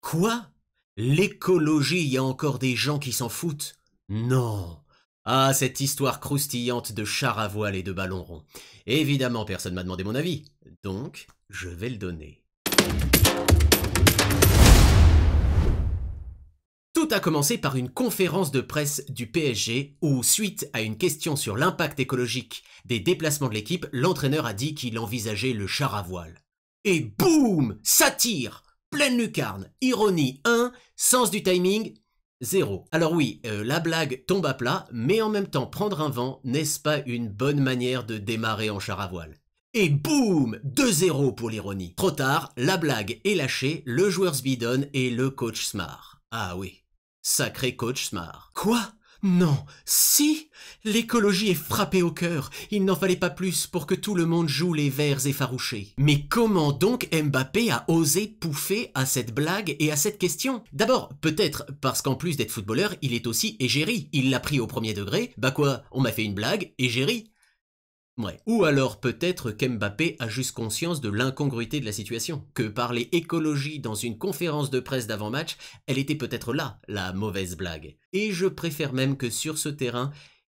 Quoi? L'écologie, il y a encore des gens qui s'en foutent? Non. Ah, cette histoire croustillante de char à voile et de ballon rond. Évidemment, personne m'a demandé mon avis, donc je vais le donner. Tout a commencé par une conférence de presse du PSG où, suite à une question sur l'impact écologique des déplacements de l'équipe, l'entraîneur a dit qu'il envisageait le char à voile. Et boum! Satire! Pleine lucarne, ironie 1, sens du timing 0. Alors oui, la blague tombe à plat, mais en même temps, prendre un vent, n'est-ce pas une bonne manière de démarrer en char à voile? Et boum! 2-0 pour l'ironie. Trop tard, la blague est lâchée, le joueur se bidonne et le coach se marre. Ah oui, sacré coach se marre. Quoi? Non, si! L'écologie est frappée au cœur, il n'en fallait pas plus pour que tout le monde joue les vers effarouchés. Mais comment donc Mbappé a osé pouffer à cette blague et à cette question? D'abord, peut-être parce qu'en plus d'être footballeur, il est aussi égérie. Il l'a pris au premier degré, bah quoi, on m'a fait une blague, égérie. Ouais. Ou alors peut-être qu'Mbappé a juste conscience de l'incongruité de la situation, que parler écologie dans une conférence de presse d'avant-match, elle était peut-être là, la mauvaise blague. Et je préfère même que sur ce terrain,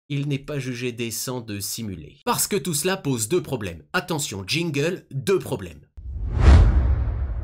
il n'est pas jugé décent de simuler. Parce que tout cela pose deux problèmes. Attention, jingle, deux problèmes.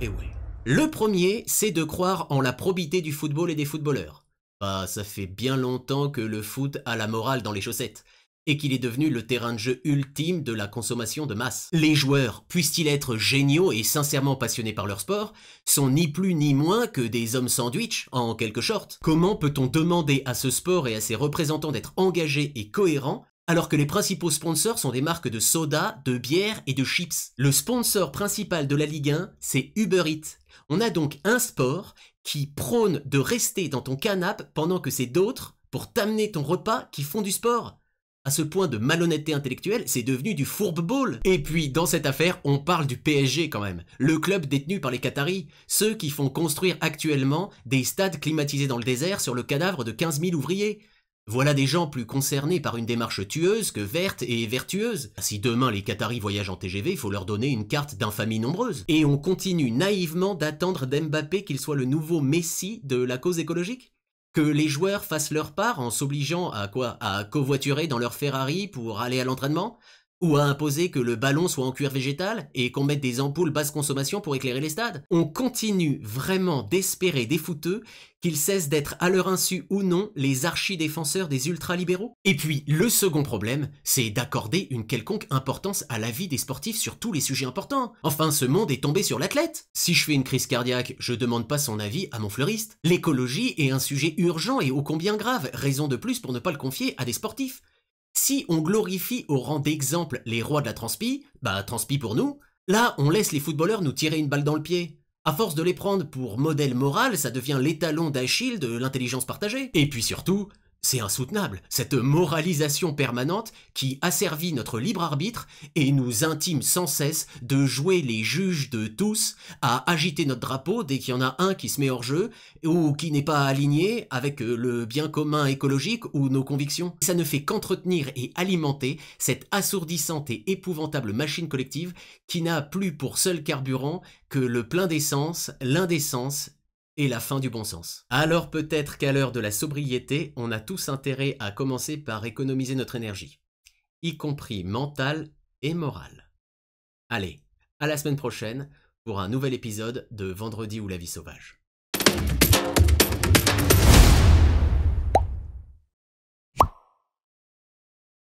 Et ouais. Le premier, c'est de croire en la probité du football et des footballeurs. Bah, ça fait bien longtemps que le foot a la morale dans les chaussettes et qu'il est devenu le terrain de jeu ultime de la consommation de masse. Les joueurs, puissent-ils être géniaux et sincèrement passionnés par leur sport, sont ni plus ni moins que des hommes sandwich en quelques shorts. Comment peut-on demander à ce sport et à ses représentants d'être engagés et cohérents alors que les principaux sponsors sont des marques de soda, de bière et de chips? Le sponsor principal de la Ligue 1, c'est Uber Eats. On a donc un sport qui prône de rester dans ton canapé pendant que c'est d'autres, pour t'amener ton repas, qui font du sport. À ce point de malhonnêteté intellectuelle, c'est devenu du football. Et puis, dans cette affaire, on parle du PSG quand même. Le club détenu par les Qataris. Ceux qui font construire actuellement des stades climatisés dans le désert sur le cadavre de 15 000 ouvriers. Voilà des gens plus concernés par une démarche tueuse que verte et vertueuse. Si demain les Qataris voyagent en TGV, il faut leur donner une carte d'infamie nombreuse. Et on continue naïvement d'attendre d'Mbappé qu'il soit le nouveau Messi de la cause écologique? Que les joueurs fassent leur part en s'obligeant à quoi? À covoiturer dans leur Ferrari pour aller à l'entraînement? Ou à imposer que le ballon soit en cuir végétal et qu'on mette des ampoules basse consommation pour éclairer les stades? On continue vraiment d'espérer des footeux qu'ils cessent d'être à leur insu ou non les archi-défenseurs des ultralibéraux? Et puis, le second problème, c'est d'accorder une quelconque importance à la vie des sportifs sur tous les sujets importants. Enfin, ce monde est tombé sur l'athlète. Si je fais une crise cardiaque, je demande pas son avis à mon fleuriste. L'écologie est un sujet urgent et ô combien grave, raison de plus pour ne pas le confier à des sportifs. Si on glorifie au rang d'exemple les rois de la transpi, bah transpi pour nous, là on laisse les footballeurs nous tirer une balle dans le pied. À force de les prendre pour modèle moral, ça devient l'étalon d'Achille de l'intelligence partagée. Et puis surtout, c'est insoutenable, cette moralisation permanente qui asservit notre libre arbitre et nous intime sans cesse de jouer les juges de tous, à agiter notre drapeau dès qu'il y en a un qui se met hors jeu ou qui n'est pas aligné avec le bien commun écologique ou nos convictions. Ça ne fait qu'entretenir et alimenter cette assourdissante et épouvantable machine collective qui n'a plus pour seul carburant que le plein d'essence, l'indécence et la fin du bon sens. Alors peut-être qu'à l'heure de la sobriété, on a tous intérêt à commencer par économiser notre énergie, y compris mentale et morale. Allez, à la semaine prochaine pour un nouvel épisode de Vendredi ou la vie sauvage.